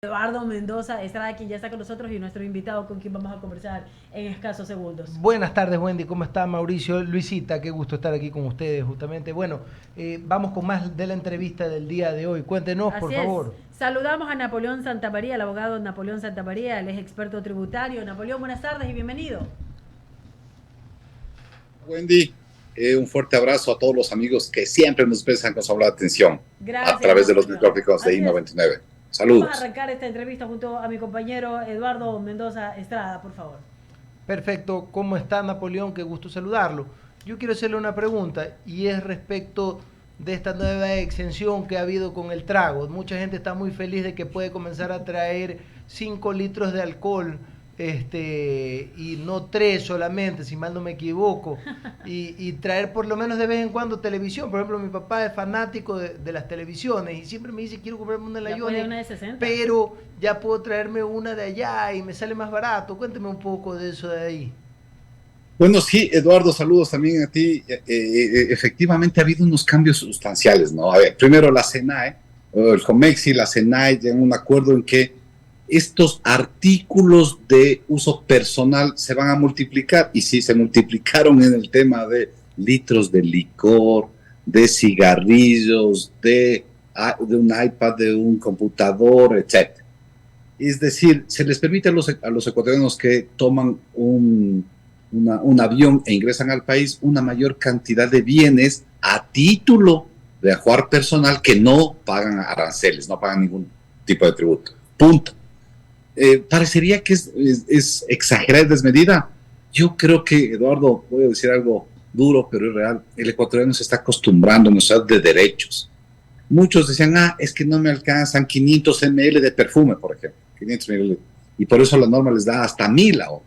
Eduardo Mendoza Estrada, aquí ya está con nosotros y nuestro invitado con quien vamos a conversar en escasos segundos. Buenas tardes, Wendy. ¿Cómo está Mauricio? Luisita, qué gusto estar aquí con ustedes justamente. Bueno, vamos con más de la entrevista del día de hoy. Cuéntenos, por Así es. favor. Saludamos a Napoleón Santamaría, el abogado Napoleón Santamaría, él es experto tributario. Napoleón, buenas tardes y bienvenido. Wendy, un fuerte abrazo a todos los amigos que siempre nos prestan con sobre atención a Gracias, través de los Napoleón. micrófonos de Así es. I-99. Vamos a Saludos. arrancar esta entrevista junto a mi compañero Eduardo Mendoza Estrada, por favor. Perfecto. ¿Cómo está Napoleón? Qué gusto saludarlo. Yo quiero hacerle una pregunta y es respecto de esta nueva exención que ha habido con el trago. Mucha gente está muy feliz de que puede comenzar a traer 5 litros de alcohol y no 3 solamente, si mal no me equivoco, y traer por lo menos de vez en cuando televisión. Por ejemplo, mi papá es fanático de las televisiones y siempre me dice quiero comprarme una Ya puede Lione, una de 60. pero ya puedo traerme una de allá y me sale más barato. Cuénteme un poco de eso de ahí. Bueno, sí, Eduardo, saludos también a ti. Efectivamente ha habido unos cambios sustanciales, ¿no? A ver, primero la SENAE, el COMEX y la SENAE llegan a un acuerdo en que estos artículos de uso personal se van a multiplicar, y sí, se multiplicaron en el tema de litros de licor, de cigarrillos, de un iPad, de un computador, etcétera. Es decir, se les permite a los ecuatorianos que toman un avión e ingresan al país una mayor cantidad de bienes a título de ajuar personal que no pagan aranceles, no pagan ningún tipo de tributo. Punto. Parecería que es exagerada y desmedida. Yo creo que, Eduardo, voy a decir algo duro, pero es real. El ecuatoriano se está acostumbrando a usar de derechos. Muchos decían, es que no me alcanzan 500 ml de perfume, por ejemplo, 500 ml, y por eso la norma les da hasta 1000 ahora.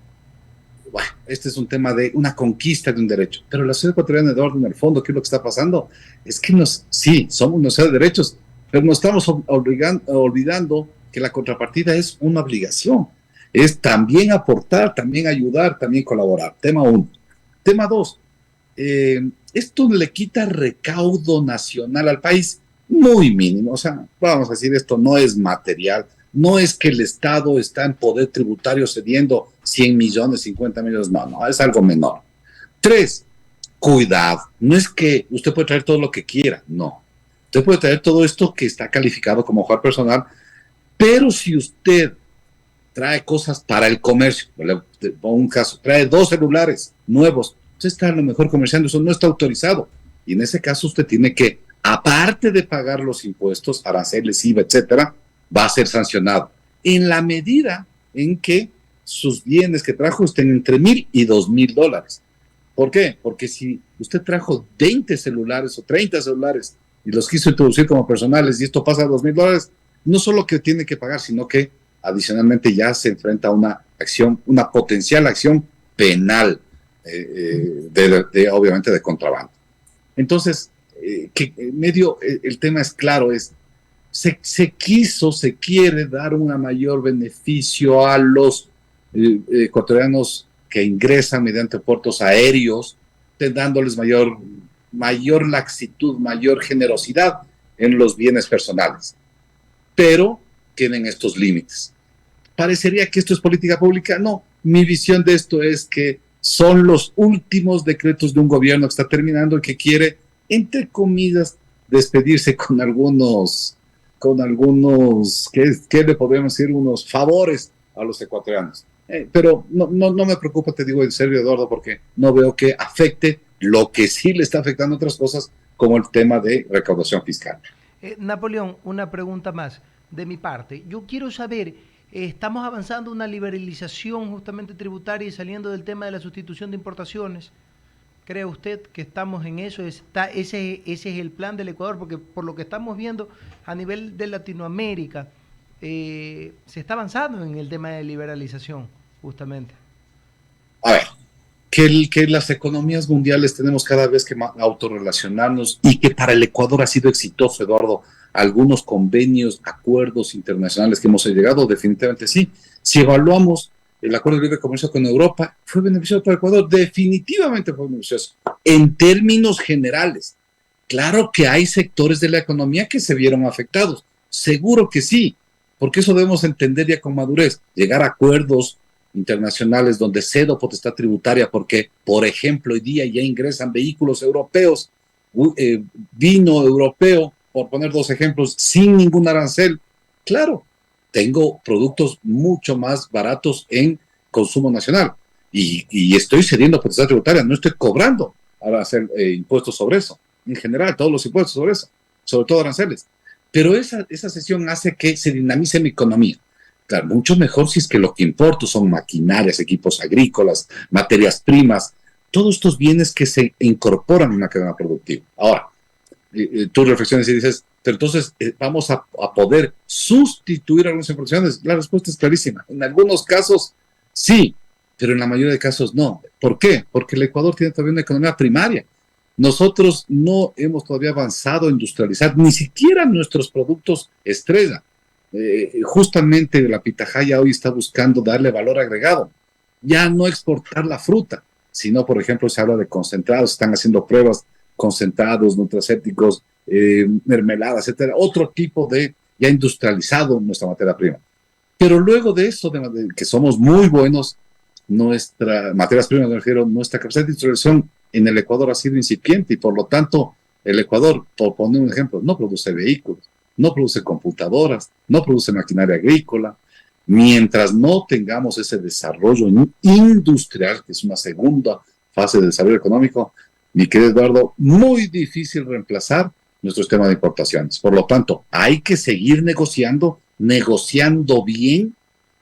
Bueno, este es un tema de una conquista de un derecho, pero la sociedad ecuatoriana, Eduardo, en el fondo, ¿qué es lo que está pasando? Es que sí, somos una sociedad de derechos, pero nos estamos olvidando que la contrapartida es una obligación, es también aportar, también ayudar, también colaborar. Tema uno. Tema dos, esto le quita recaudo nacional al país muy mínimo. O sea, vamos a decir, esto no es material, no es que el Estado está en poder tributario cediendo 100 millones, 50 millones, no, es algo menor. Tres, cuidado, no es que usted puede traer todo lo que quiera, no. Usted puede traer todo esto que está calificado como hogar personal, pero si usted trae cosas para el comercio, le pongo un caso, trae 2 celulares nuevos, usted está a lo mejor comerciando, eso no está autorizado. Y en ese caso usted tiene que, aparte de pagar los impuestos, aranceles, IVA, etcétera, va a ser sancionado. En la medida en que sus bienes que trajo estén entre $1000 y $2000. ¿Por qué? Porque si usted trajo 20 celulares o 30 celulares y los quiso introducir como personales y esto pasa a $2000, no solo que tiene que pagar, sino que adicionalmente ya se enfrenta a una acción, una potencial acción penal, obviamente de contrabando. Entonces, el tema es claro, se quiere dar un mayor beneficio a los ecuatorianos que ingresan mediante puertos aéreos, dándoles mayor laxitud, mayor generosidad en los bienes personales. Pero tienen estos límites. ¿Parecería que esto es política pública? No. Mi visión de esto es que son los últimos decretos de un gobierno que está terminando y que quiere, entre comillas, despedirse ¿qué le podemos decir? Unos favores a los ecuatorianos. Pero no me preocupa, te digo en serio, Eduardo, porque no veo que afecte lo que sí le está afectando a otras cosas, como el tema de recaudación fiscal. Napoleón, una pregunta más de mi parte. Yo quiero saber, estamos avanzando una liberalización justamente tributaria y saliendo del tema de la sustitución de importaciones. ¿Cree usted que estamos en eso? Ese es el plan del Ecuador, porque por lo que estamos viendo a nivel de Latinoamérica, se está avanzando en el tema de liberalización, justamente. A ver, que las economías mundiales tenemos cada vez que autorrelacionarnos, y que para el Ecuador ha sido exitoso, Eduardo, algunos convenios, acuerdos internacionales que hemos llegado, definitivamente sí. Si evaluamos el acuerdo de libre comercio con Europa, ¿fue beneficioso para Ecuador? Definitivamente fue beneficioso, en términos generales. Claro que hay sectores de la economía que se vieron afectados, seguro que sí, porque eso debemos entender ya con madurez, llegar a acuerdos internacionales donde cedo potestad tributaria, porque, por ejemplo, hoy día ya ingresan vehículos europeos, vino europeo, por poner 2 ejemplos, sin ningún arancel. Claro, tengo productos mucho más baratos en consumo nacional y estoy cediendo potestad tributaria, no estoy cobrando ahora hacer impuestos sobre eso. En general, todos los impuestos sobre eso, sobre todo aranceles. Pero esa sesión hace que se dinamice mi economía. Claro, mucho mejor si es que lo que importo son maquinarias, equipos agrícolas, materias primas, todos estos bienes que se incorporan en una cadena productiva. Ahora, tú reflexiones y dices, pero entonces vamos a poder sustituir algunas importaciones. La respuesta es clarísima. En algunos casos sí, pero en la mayoría de casos no. ¿Por qué? Porque el Ecuador tiene todavía una economía primaria. Nosotros no hemos todavía avanzado a industrializar ni siquiera nuestros productos estrella. Justamente la pitahaya hoy está buscando darle valor agregado, ya no exportar la fruta, sino, por ejemplo, se habla de concentrados, están haciendo pruebas, concentrados, nutracéuticos, mermeladas, etcétera, otro tipo de ya industrializado nuestra materia prima. Pero luego de eso, de que somos muy buenos, nuestra materias primas, me refiero, nuestra capacidad de industrialización en el Ecuador ha sido incipiente y por lo tanto el Ecuador, por poner un ejemplo, no produce vehículos, no produce computadoras, no produce maquinaria agrícola. Mientras no tengamos ese desarrollo industrial, que es una segunda fase de desarrollo económico, mi querido Eduardo, muy difícil reemplazar nuestro sistema de importaciones. Por lo tanto, hay que seguir negociando bien,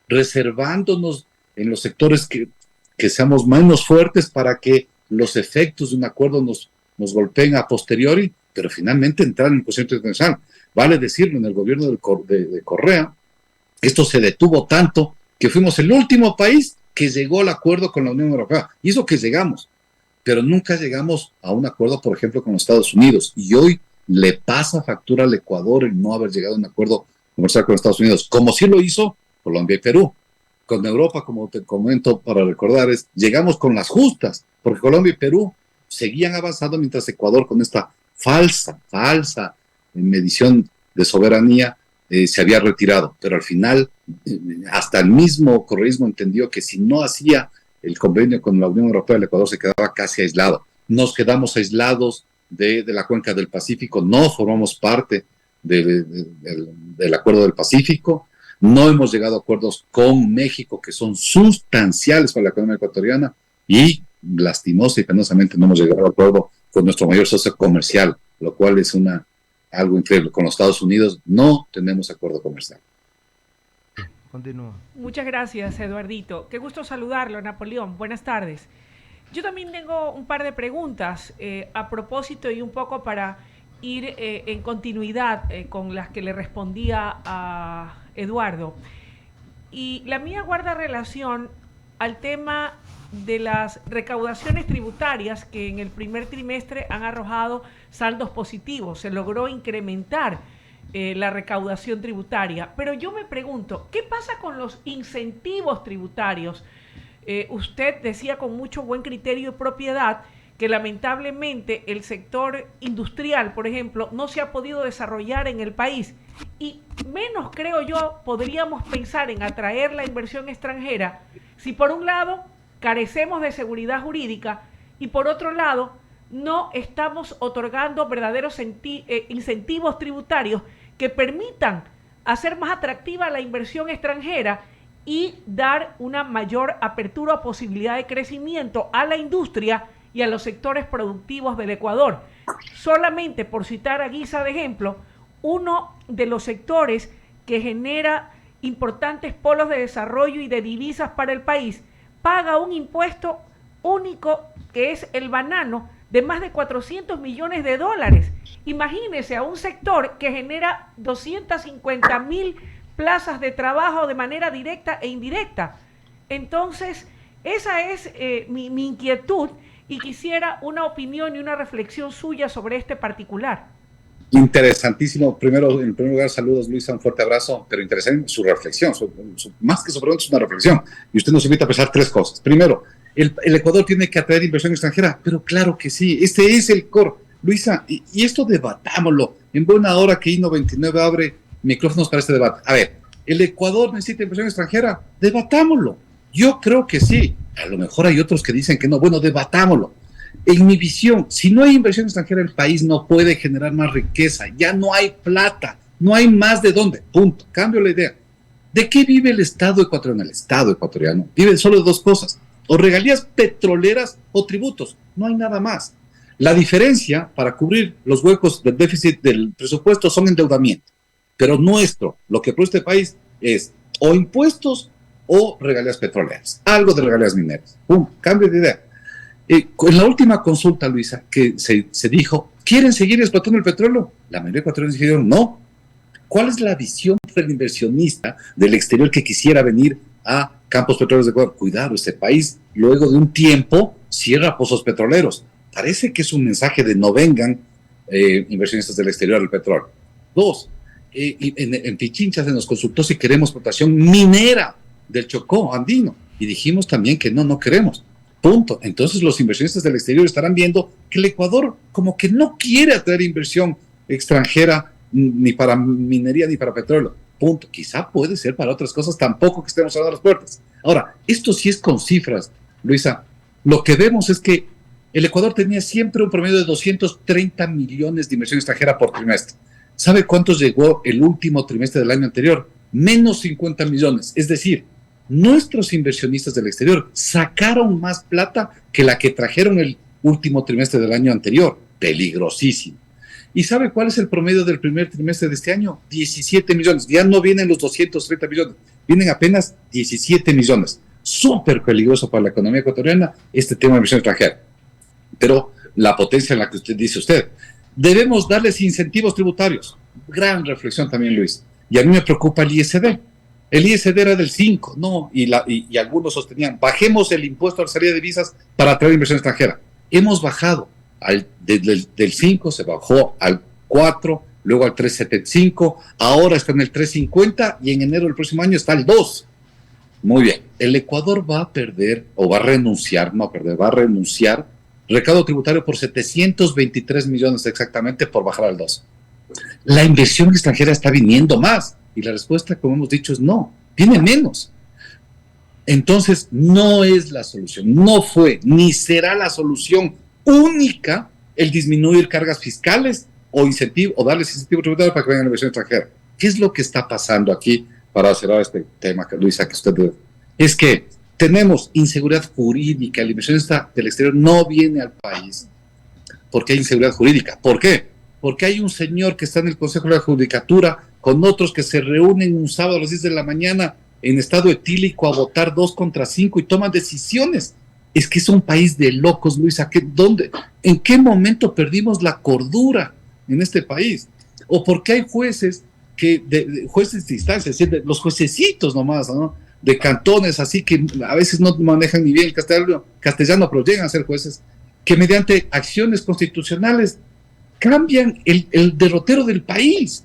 reservándonos en los sectores que seamos menos fuertes para que los efectos de un acuerdo nos golpeen a posteriori, pero finalmente entrar en un concierto internacional. Vale decirlo, en el gobierno de Correa, esto se detuvo tanto que fuimos el último país que llegó al acuerdo con la Unión Europea. Y eso que llegamos, pero nunca llegamos a un acuerdo, por ejemplo, con los Estados Unidos. Y hoy le pasa factura al Ecuador el no haber llegado a un acuerdo comercial con los Estados Unidos, como sí lo hizo Colombia y Perú. Con Europa, como te comento para recordar, llegamos con las justas, porque Colombia y Perú seguían avanzando mientras Ecuador, con esta falsa medición de soberanía, se había retirado. Pero al final, hasta el mismo correísmo entendió que si no hacía el convenio con la Unión Europea, el Ecuador se quedaba casi aislado. Nos quedamos aislados de la cuenca del Pacífico, no formamos parte del Acuerdo del Pacífico, no hemos llegado a acuerdos con México que son sustanciales para la economía ecuatoriana y lastimosa y penosamente no hemos llegado a acuerdo con nuestro mayor socio comercial, lo cual es algo increíble. Con los Estados Unidos no tenemos acuerdo comercial. Continúa. Muchas gracias, Eduardito. Qué gusto saludarlo, Napoleón. Buenas tardes. Yo también tengo un par de preguntas a propósito y un poco para ir en continuidad con las que le respondía a Eduardo. Y la mía guarda relación al tema de las recaudaciones tributarias que en el primer trimestre han arrojado saldos positivos. Se logró incrementar la recaudación tributaria. Pero yo me pregunto, ¿qué pasa con los incentivos tributarios? Usted decía con mucho buen criterio y propiedad que lamentablemente el sector industrial, por ejemplo, no se ha podido desarrollar en el país y menos, creo yo, podríamos pensar en atraer la inversión extranjera si por un lado carecemos de seguridad jurídica y por otro lado no estamos otorgando verdaderos incentivos tributarios que permitan hacer más atractiva la inversión extranjera y dar una mayor apertura o posibilidad de crecimiento a la industria y a los sectores productivos del Ecuador. Solamente por citar a guisa de ejemplo, uno de los sectores que genera importantes polos de desarrollo y de divisas para el país, paga un impuesto único que es el banano de más de 400 millones de dólares. Imagínese a un sector que genera 250,000 plazas de trabajo de manera directa e indirecta. Entonces, esa es mi inquietud y quisiera una opinión y una reflexión suya sobre este particular. Interesantísimo. En primer lugar, saludos, Luisa, un fuerte abrazo, pero interesante su reflexión, más que su pregunta, es una reflexión. Y usted nos invita a pensar 3 cosas. Primero, el Ecuador tiene que atraer inversión extranjera, pero claro que sí, este es el core. Luisa, y esto debatámoslo en buena hora que I99 abre micrófonos para este debate. A ver, ¿El Ecuador necesita inversión extranjera? Debatámoslo. Yo creo que sí. A lo mejor hay otros que dicen que no. Bueno, debatámoslo. En mi visión, si no hay inversión extranjera, el país no puede generar más riqueza. Ya no hay plata. No hay más de dónde. Punto. Cambio la idea. ¿De qué vive el Estado ecuatoriano? El Estado ecuatoriano vive solo de dos cosas. O regalías petroleras o tributos. No hay nada más. La diferencia para cubrir los huecos del déficit del presupuesto son endeudamiento. Pero nuestro, lo que produce este país es o impuestos o regalías petroleras. Algo de regalías mineras. ¡Pum! Cambio de idea. En la última consulta, Luisa, que se dijo, ¿quieren seguir explotando el petróleo? La mayoría de ecuatorianos dijeron no. ¿Cuál es la visión del inversionista del exterior que quisiera venir a campos petroleros de Ecuador? Cuidado, este país, luego de un tiempo, cierra pozos petroleros. Parece que es un mensaje de no vengan inversionistas del exterior al petróleo. Dos, en Pichincha se nos consultó si queremos explotación minera del Chocó andino. Y dijimos también que no queremos. Punto. Entonces los inversionistas del exterior estarán viendo que el Ecuador como que no quiere atraer inversión extranjera ni para minería ni para petróleo. Punto. Quizá puede ser para otras cosas, tampoco que estemos cerrando las puertas. Ahora, esto sí es con cifras, Luisa. Lo que vemos es que el Ecuador tenía siempre un promedio de 230 millones de inversión extranjera por trimestre. ¿Sabe cuántos llegó el último trimestre del año anterior? Menos 50 millones. Es decir, nuestros inversionistas del exterior sacaron más plata que la que trajeron el último trimestre del año anterior. Peligrosísimo. ¿Y sabe cuál es el promedio del primer trimestre de este año? 17 millones. Ya no vienen los 230 millones, vienen apenas 17 millones. Súper peligroso para la economía ecuatoriana este tema de inversión extranjera. Pero la potencia en la que usted dice debemos darles incentivos tributarios. Gran reflexión también, Luis. Y a mí me preocupa el ISD. El ISD era del 5, ¿no? Y algunos sostenían, bajemos el impuesto a la salida de divisas para atraer inversión extranjera. Hemos bajado. Del 5 se bajó al 4, luego al 3.75, ahora está en el 3.50 y en enero del próximo año está el 2. Muy bien. El Ecuador va a perder, o va a renunciar, va a renunciar recaudo tributario por 723 millones exactamente por bajar al 2. La inversión extranjera está viniendo más y la respuesta, como hemos dicho, es no, viene menos. Entonces, no es la solución, no fue, ni será la solución única el disminuir cargas fiscales o darles incentivo tributario para que vengan la inversión extranjera. ¿Qué es lo que está pasando aquí para cerrar este tema, Luisa, que usted es que tenemos inseguridad jurídica, la inversionista del exterior no viene al país porque hay inseguridad jurídica. ¿Por qué? Porque hay un señor que está en el Consejo de la Judicatura con otros que se reúnen un sábado a las 10 de la mañana en estado etílico a votar 2 contra 5 y toman decisiones. Es que es un país de locos, Luisa. ¿En qué momento perdimos la cordura en este país? ¿O por qué hay jueces jueces de instancia, es decir, los juececitos nomás, ¿no? De cantones, así que a veces no manejan ni bien el castellano, pero llegan a ser jueces, que mediante acciones constitucionales cambian el derrotero del país?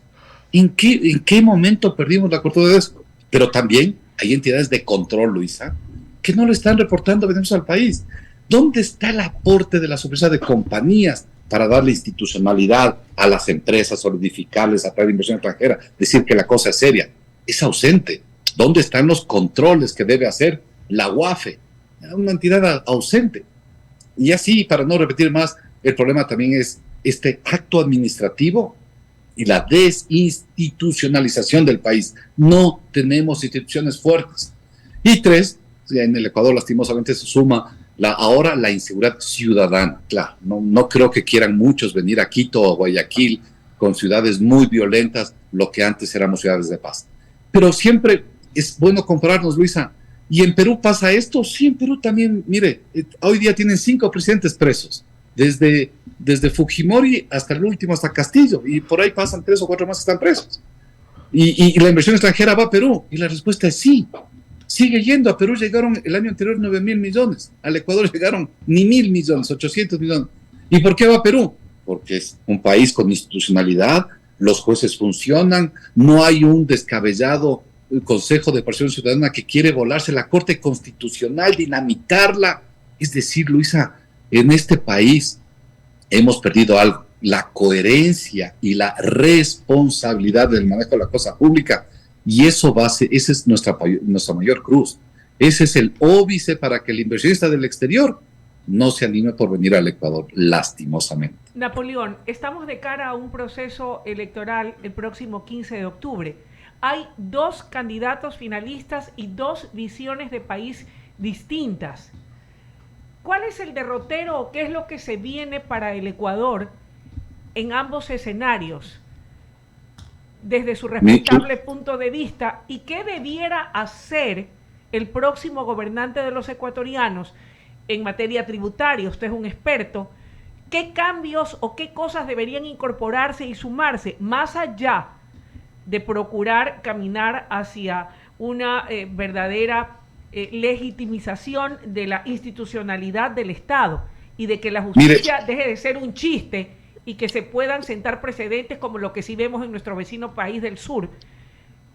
¿En qué momento perdimos la cordura de eso? Pero también hay entidades de control, Luisa, que no le están reportando beneficios al país. ¿Dónde está el aporte de las empresas de compañías para darle institucionalidad a las empresas, solidificarles, atraer inversión extranjera, decir que la cosa es seria? Es ausente. ¿Dónde están los controles que debe hacer la UAFE? Una entidad ausente. Y así, para no repetir más, el problema también es este acto administrativo y la desinstitucionalización del país. No tenemos instituciones fuertes. Y 3, en el Ecuador lastimosamente se suma ahora la inseguridad ciudadana. Claro, no creo que quieran muchos venir a Quito o Guayaquil con ciudades muy violentas, lo que antes éramos ciudades de paz. Pero siempre es bueno compararnos, Luisa. ¿Y en Perú pasa esto? Sí, en Perú también, mire, hoy día tienen 5 presidentes presos, desde Fujimori hasta el último, hasta Castillo, y por ahí pasan 3 o 4 más que están presos. Y la inversión extranjera va a Perú, y la respuesta es sí. Sigue yendo. A Perú llegaron el año anterior 9.000 millones, al Ecuador llegaron ni 1.000 millones, 800 millones. ¿Y por qué va a Perú? Porque es un país con institucionalidad, los jueces funcionan, no hay un descabellado Consejo de Participación Ciudadana que quiere volarse la Corte Constitucional, dinamitarla. Es decir, Luisa, en este país hemos perdido algo, la coherencia y la responsabilidad del manejo de la cosa pública. Y eso esa es nuestra mayor cruz. Ese es el óbice para que el inversionista del exterior no se anime por venir al Ecuador, lastimosamente. Napoleón, estamos de cara a un proceso electoral el próximo 15 de octubre. Hay 2 candidatos finalistas y 2 visiones de país distintas. ¿Cuál es el derrotero o qué es lo que se viene para el Ecuador en ambos escenarios, desde su respetable punto de vista? ¿Y qué debiera hacer el próximo gobernante de los ecuatorianos en materia tributaria? Usted es un experto. ¿Qué cambios o qué cosas deberían incorporarse y sumarse más allá de procurar caminar hacia una verdadera legitimización de la institucionalidad del Estado y de que la justicia deje de ser un chiste y que se puedan sentar precedentes como lo que sí vemos en nuestro vecino país del sur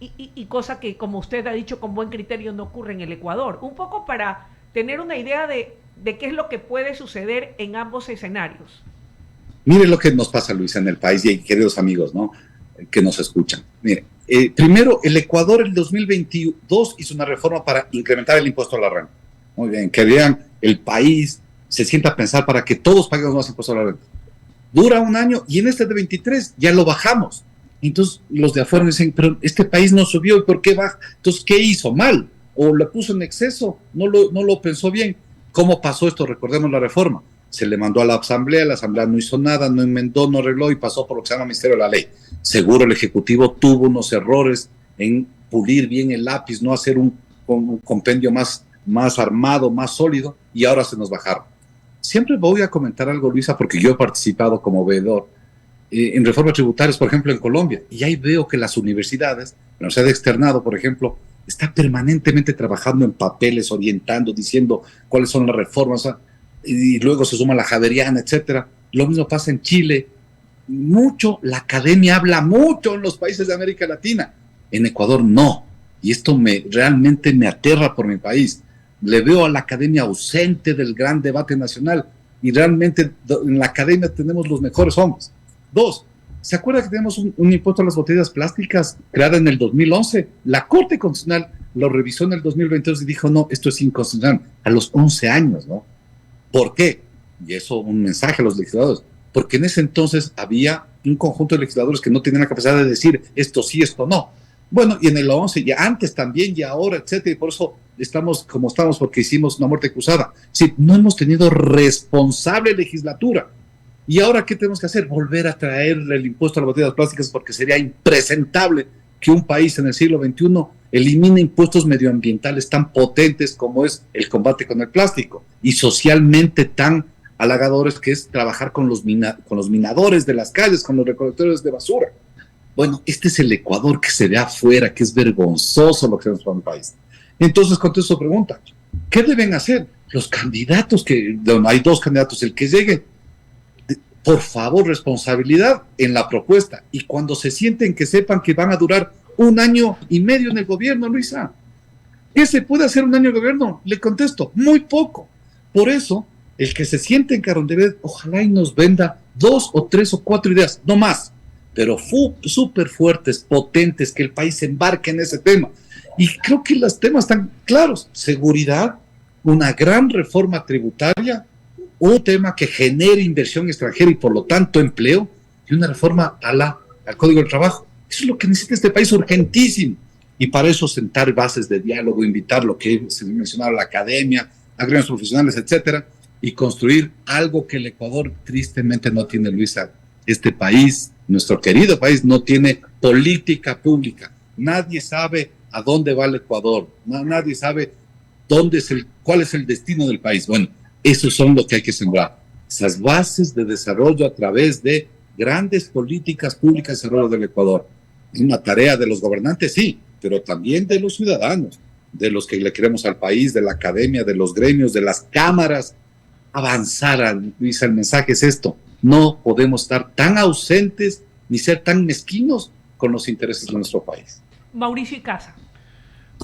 y cosa que, como usted ha dicho con buen criterio, no ocurre en el Ecuador? Un poco para tener una idea de qué es lo que puede suceder en ambos escenarios. Mire lo que nos pasa, Luisa, en el país y queridos amigos, ¿no?, que nos escuchan. Mire, primero, el Ecuador en el 2022 hizo una reforma para incrementar el impuesto a la renta. Muy bien, que vean, el país se sienta a pensar para que todos paguemos más impuesto a la renta. Dura un año y en este de 23 ya lo bajamos. Entonces los de afuera dicen, pero este país no subió, ¿y por qué baja? Entonces, ¿qué hizo mal? ¿O lo puso en exceso? ¿No lo pensó bien? ¿Cómo pasó esto? Recordemos la reforma. Se le mandó a la Asamblea no hizo nada, no enmendó, no arregló y pasó por lo que se llama Ministerio de la Ley. Seguro el Ejecutivo tuvo unos errores en pulir bien el lápiz, no hacer un compendio más armado, más sólido, y ahora se nos bajaron. Siempre voy a comentar algo, Luisa, porque yo he participado como veedor en reformas tributarias, por ejemplo, en Colombia, y ahí veo que las universidades, la Universidad de Externado, por ejemplo, está permanentemente trabajando en papeles, orientando, diciendo cuáles son las reformas, y luego se suma la Javeriana, etcétera. Lo mismo pasa en Chile. La academia habla mucho en los países de América Latina. En Ecuador no. Y esto realmente me aterra por mi país. Le veo a la academia ausente del gran debate nacional, y realmente en la academia tenemos los mejores hombres. 2, ¿se acuerda que tenemos un impuesto a las botellas plásticas creada en el 2011? La Corte Constitucional lo revisó en el 2022 y dijo, no, esto es inconstitucional, a los 11 años, ¿no? ¿Por qué? Y eso un mensaje a los legisladores, porque en ese entonces había un conjunto de legisladores que no tenían la capacidad de decir esto sí, esto no. Bueno, y en el 11, ya antes también, y ahora, etcétera, y por eso estamos como estamos, porque hicimos una muerte cruzada. Sí, no hemos tenido responsable legislatura. ¿Y ahora qué tenemos que hacer? Volver a traerle el impuesto a las botellas plásticas, porque sería impresentable que un país en el siglo XXI elimine impuestos medioambientales tan potentes como es el combate con el plástico, y socialmente tan halagadores, que es trabajar con los minadores de las calles, con los recolectores de basura. Bueno, este es el Ecuador que se ve afuera, que es vergonzoso lo que hacemos para el país. Entonces, contesto su pregunta, ¿qué deben hacer? Los candidatos, hay 2 candidatos, el que llegue, por favor, responsabilidad en la propuesta, y cuando se sienten, que sepan que van a durar 1 año y medio en el gobierno, Luisa. ¿Qué se puede hacer 1 año de gobierno? Le contesto, muy poco. Por eso, el que se siente en Carondelet, ojalá y nos venda 2 o 3 o 4 ideas, no más, pero súper fuertes, potentes, que el país se embarque en ese tema. Y creo que los temas están claros: seguridad, una gran reforma tributaria, un tema que genere inversión extranjera y por lo tanto empleo, y una reforma al Código del Trabajo. Eso es lo que necesita este país, urgentísimo. Y para eso sentar bases de diálogo, invitar lo que se mencionaba, la academia, a gremios profesionales, etcétera, y construir algo que el Ecuador tristemente no tiene, Luisa. Este país, nuestro querido país, no tiene política pública. Nadie sabe a dónde va el Ecuador. Nadie sabe cuál es el destino del país. Bueno, esos son lo que hay que sembrar. Esas bases de desarrollo a través de grandes políticas públicas de desarrollo del Ecuador. Es una tarea de los gobernantes, sí, pero también de los ciudadanos, de los que le queremos al país, de la academia, de los gremios, de las cámaras. Avanzar, Luisa, el mensaje es esto: no podemos estar tan ausentes ni ser tan mezquinos con los intereses de nuestro país. Mauricio Icaza.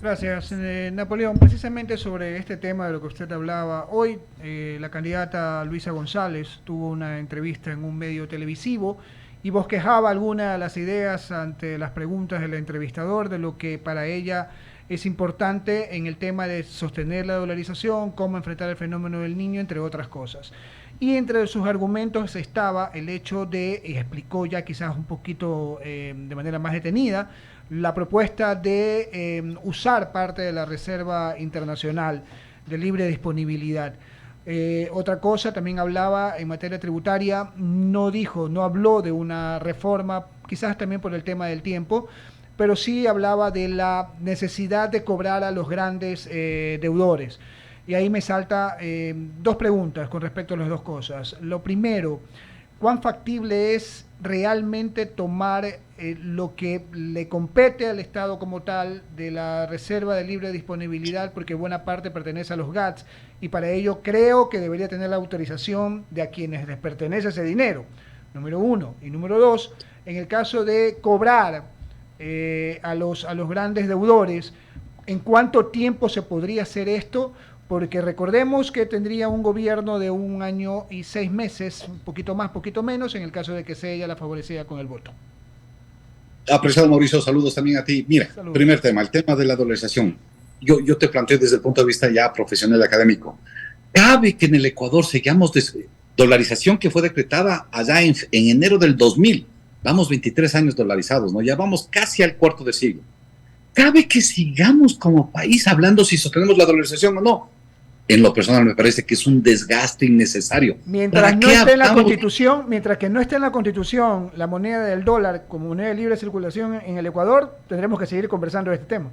Gracias, Napoleón. Precisamente sobre este tema de lo que usted hablaba, hoy la candidata Luisa González tuvo una entrevista en un medio televisivo, y y bosquejaba algunas de las ideas ante las preguntas del entrevistador de lo que para ella es importante en el tema de sostener la dolarización, cómo enfrentar el fenómeno del niño, entre otras cosas. Y entre sus argumentos estaba el hecho de, y explicó ya quizás un poquito de manera más detenida, la propuesta de usar parte de la Reserva Internacional de libre disponibilidad. Otra cosa, también hablaba en materia tributaria, no habló de una reforma, quizás también por el tema del tiempo, pero sí hablaba de la necesidad de cobrar a los grandes deudores. Y ahí me salta dos preguntas con respecto a las dos cosas. Lo primero, ¿cuán factible es realmente tomar lo que le compete al Estado como tal de la Reserva de Libre Disponibilidad, porque buena parte pertenece a los GATS, y para ello creo que debería tener la autorización de a quienes les pertenece ese dinero? Número uno. Y número dos, en el caso de cobrar a los grandes deudores, ¿en cuánto tiempo se podría hacer esto? Porque recordemos que tendría un gobierno de 1 año y 6 meses, un poquito más, poquito menos, en el caso de que sea ella la favorecida con el voto. Apreciado Mauricio, saludos también a ti. Mira, Saludos. Primer tema, el tema de la dolarización. Yo te planteo desde el punto de vista ya profesional académico. Cabe que en el Ecuador sigamos dolarización que fue decretada allá en enero del 2000. Vamos 23 años dolarizados, ¿no? Ya vamos casi al cuarto de siglo. Cabe que sigamos como país hablando si sostenemos la dolarización o no. En lo personal me parece que es un desgaste innecesario. Mientras no esté en la Constitución, mientras que no esté en la Constitución la moneda del dólar como moneda de libre circulación en el Ecuador, tendremos que seguir conversando de este tema.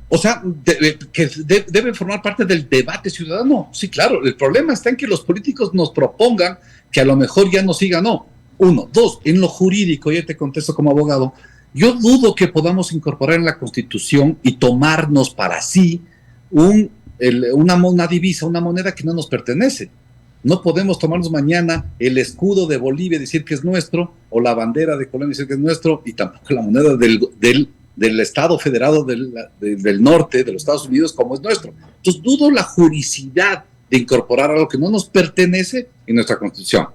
O sea, debe formar parte del debate ciudadano. Sí, claro, el problema está en que los políticos nos propongan que a lo mejor ya no siga, no. Uno. Dos, en lo jurídico, ya te contesto como abogado, yo dudo que podamos incorporar en la Constitución y tomarnos para sí una divisa, una moneda que no nos pertenece. No podemos tomarnos mañana el escudo de Bolivia y decir que es nuestro, o la bandera de Colombia y decir que es nuestro, y tampoco la moneda del Estado Federado del Norte, de los Estados Unidos, como es nuestro. Entonces dudo la juridicidad de incorporar algo que no nos pertenece en nuestra Constitución.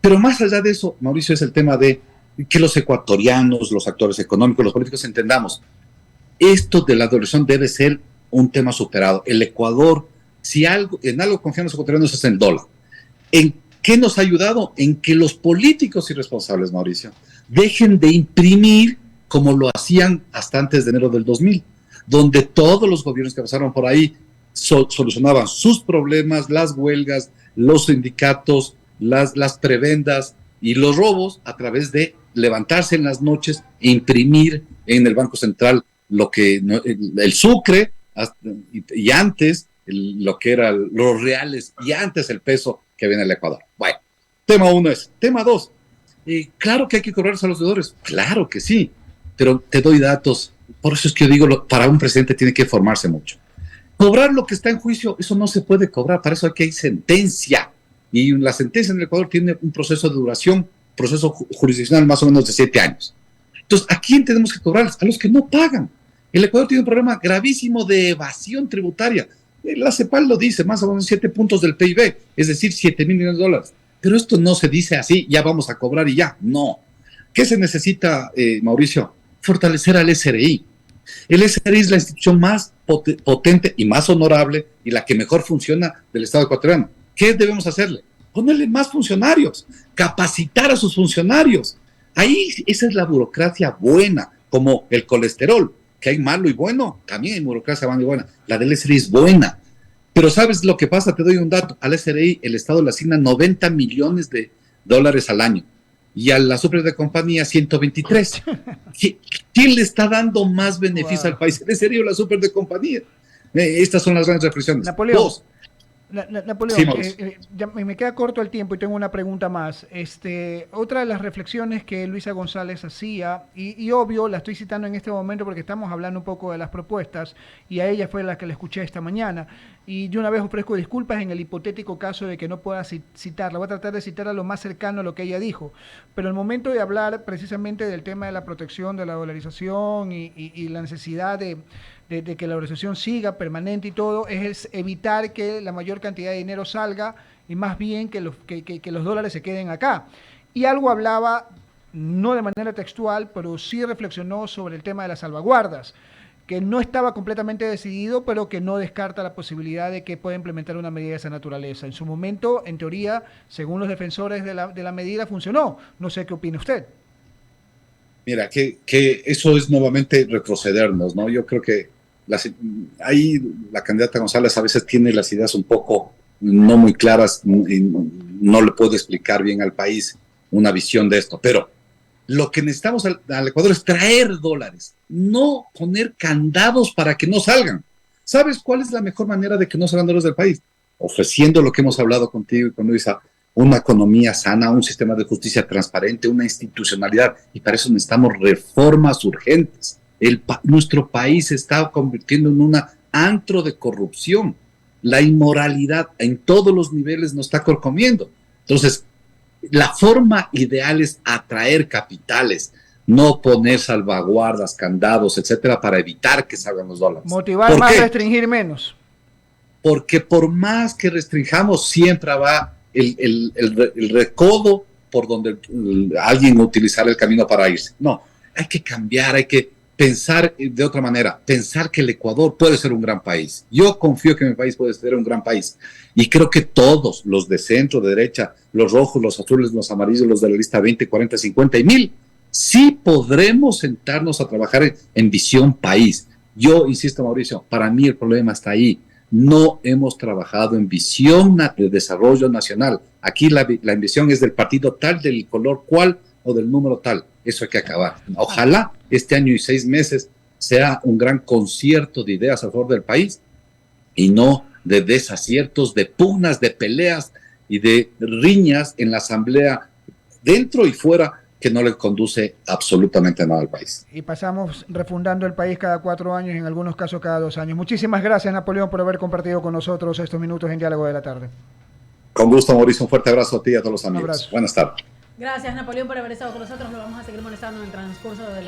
Pero más allá de eso, Mauricio, es el tema de que los ecuatorianos, los actores económicos, los políticos entendamos. Esto de la dolarización debe ser un tema superado. El Ecuador, en algo confían los ecuatorianos, es en el dólar. ¿En qué nos ha ayudado? En que los políticos irresponsables, Mauricio, dejen de imprimir como lo hacían hasta antes de enero del 2000, donde todos los gobiernos que pasaron por ahí solucionaban sus problemas, las huelgas, los sindicatos, las prebendas y los robos a través de levantarse en las noches e imprimir en el Banco Central el sucre y antes lo que eran los reales y antes el peso que viene del Ecuador. Bueno, tema uno es. Tema dos, claro que hay que cobrar a los deudores, claro que sí, pero te doy datos. Por eso es que yo digo, para un presidente tiene que formarse mucho. Cobrar lo que está en juicio, eso no se puede cobrar, para eso aquí hay sentencia. Y la sentencia en el Ecuador tiene un proceso de duración, proceso jurisdiccional más o menos de 7 años. Entonces, ¿a quién tenemos que cobrar? A los que no pagan. El Ecuador tiene un problema gravísimo de evasión tributaria. La CEPAL lo dice, más o menos 7 puntos del PIB, es decir, 7 mil millones de dólares. Pero esto no se dice así, ya vamos a cobrar y ya. No. ¿Qué se necesita, Mauricio? Fortalecer al SRI. El SRI es la institución más potente y más honorable y la que mejor funciona del Estado ecuatoriano. ¿Qué debemos hacerle? Ponerle más funcionarios, capacitar a sus funcionarios. Ahí esa es la burocracia buena, como el colesterol, que hay malo y bueno, también hay burocracia buena y buena. La del SRI es buena. Pero ¿sabes lo que pasa? Te doy un dato. Al SRI el Estado le asigna 90 millones de dólares al año y a la super de compañía 123. ¿Quién le está dando más beneficio al país? ¿El SRI o la super de compañía? Estas son las grandes reflexiones. Napoleón. Dos. Napoleón, sí, ya me queda corto el tiempo y tengo una pregunta más. Otra de las reflexiones que Luisa González hacía, y obvio, la estoy citando en este momento porque estamos hablando un poco de las propuestas, y a ella fue la que la escuché esta mañana, y yo una vez ofrezco disculpas en el hipotético caso de que no pueda citarla. Voy a tratar de citarla lo más cercano a lo que ella dijo, pero el momento de hablar precisamente del tema de la protección de la dolarización y la necesidad de que la dolarización siga permanente y todo, es evitar que la mayor cantidad de dinero salga y más bien que los dólares se queden acá. Y algo hablaba no de manera textual, pero sí reflexionó sobre el tema de las salvaguardas, que no estaba completamente decidido, pero que no descarta la posibilidad de que pueda implementar una medida de esa naturaleza. En su momento, en teoría, según los defensores de la medida, funcionó. No sé qué opina usted. Mira, que eso es nuevamente retrocedernos, ¿no? Yo creo que ahí la candidata González a veces tiene las ideas un poco no muy claras y no le puede explicar bien al país una visión de esto, pero lo que necesitamos al Ecuador es traer dólares, no poner candados para que no salgan. ¿Sabes cuál es la mejor manera de que no salgan dólares del país? Ofreciendo lo que hemos hablado contigo y con Luisa, una economía sana, un sistema de justicia transparente, una institucionalidad, y para eso necesitamos reformas urgentes. Nuestro país se está convirtiendo en un antro de corrupción. La inmoralidad en todos los niveles nos está corcomiendo. Entonces, la forma ideal es atraer capitales, no poner salvaguardas, candados, etcétera, para evitar que salgan los dólares. Motivar más, restringir menos. Porque por más que restringamos, siempre va el recodo por donde alguien utilizará el camino para irse. No, hay que cambiar, hay que pensar de otra manera, pensar que el Ecuador puede ser un gran país. Yo confío que mi país puede ser un gran país. Y creo que todos, los de centro, de derecha, los rojos, los azules, los amarillos, los de la lista 20, 40, 50 y 1000, sí podremos sentarnos a trabajar en visión país. Yo insisto, Mauricio, para mí el problema está ahí. No hemos trabajado en visión de desarrollo nacional. Aquí la visión es del partido tal, del color cual o del número tal. Eso hay que acabar. Ojalá este año y 6 meses sea un gran concierto de ideas a favor del país y no de desaciertos, de pugnas, de peleas y de riñas en la asamblea dentro y fuera que no le conduce absolutamente nada al país. Y pasamos refundando el país cada 4 años, en algunos casos cada 2 años. Muchísimas gracias, Napoleón, por haber compartido con nosotros estos minutos en Diálogo de la Tarde. Con gusto, Mauricio. Un fuerte abrazo a ti y a todos los amigos. Buenas tardes. Gracias, Napoleón, por haber estado con nosotros. Lo vamos a seguir molestando en el transcurso de